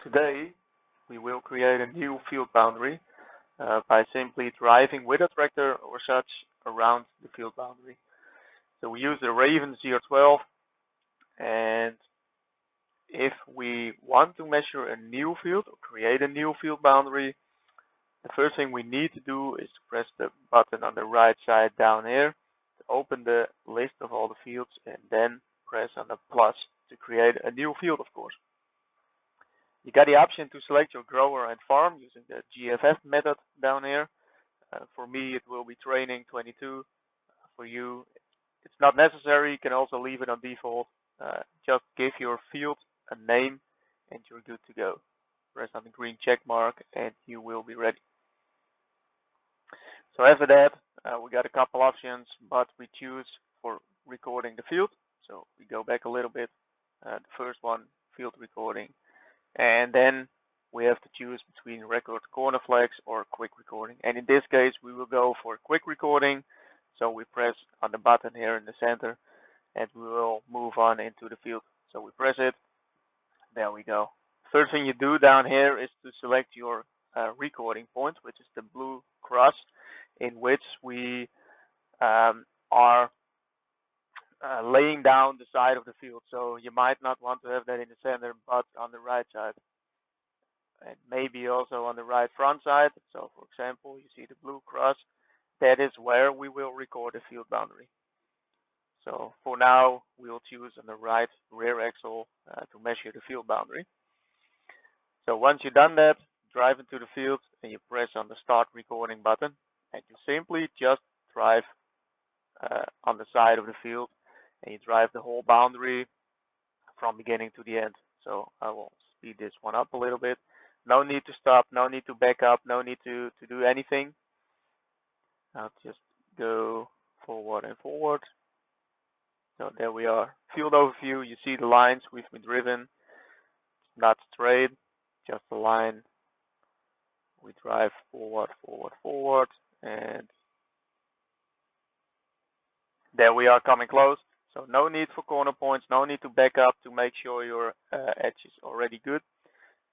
Today, we will create a new field boundary by simply driving with a tractor or such around the field boundary. So we use the Raven CR12, and if we want to measure a new field or create a new field boundary, the first thing we need to do is to press the button on the right side down here to open the list of all the fields, and then press on the plus to create a new field, of course. You got the option to select your grower and farm using the GFF method down here. For me, it will be training 22. For you, it's not necessary. You can also leave it on default. Just give your field a name and you're good to go. Press on the green check mark and you will be ready. So after that, we got a couple options, but we choose for recording the field. So we go back a little bit. The first one, field recording. And then we have to choose between record corner flags or quick recording. And in this case, we will go for quick recording. So we press on the button here in the center and we will move on into the field. So we press it. There we go. First thing you do down here is to select your recording point, which is the blue cross in which we are laying down the side of the field. So you might not want to have that in the center, but on the right side. And maybe also on the right front side. So for example, you see the blue cross. That is where we will record the field boundary. So for now, we'll choose on the right rear axle to measure the field boundary. So once you've done that, drive into the field and you press on the start recording button. And you simply just drive on the side of the field and you drive the whole boundary from beginning to the end. So I will speed this one up a little bit. No need to stop, no need to back up, no need to do anything. I'll just go forward and forward. So there we are. Field overview, you see the lines we've been driven. It's not straight, just a line. We drive forward, forward, forward, and there we are coming close. So no need for corner points, no need to back up to make sure your edge is already good.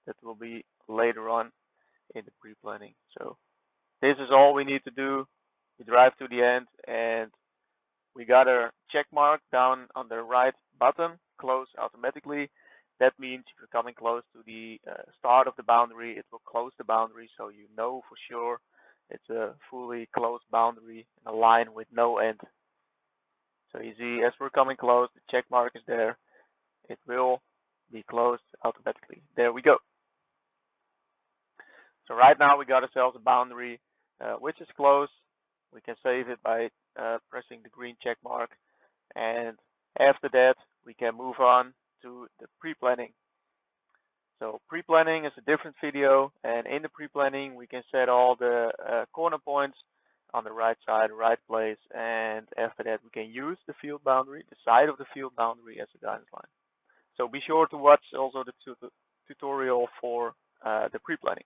That will be later on in the pre-planning. So this is all we need to do. We drive to the end and we got a check mark down on the right button, close automatically. That means if you're coming close to the start of the boundary, it will close the boundary so you know for sure it's a fully closed boundary in a line with no end. So you see, as we're coming close, the check mark is there. It will be closed automatically. There we go. So right now we got ourselves a boundary which is closed. We can save it by pressing the green check mark. And after that, we can move on to the pre-planning. So pre-planning is a different video. And in the pre-planning, we can set all the corner points on the right side, right place. And after that, we can use the field boundary, the side of the field boundary as a guidance line. So be sure to watch also the tutorial for the pre-planning.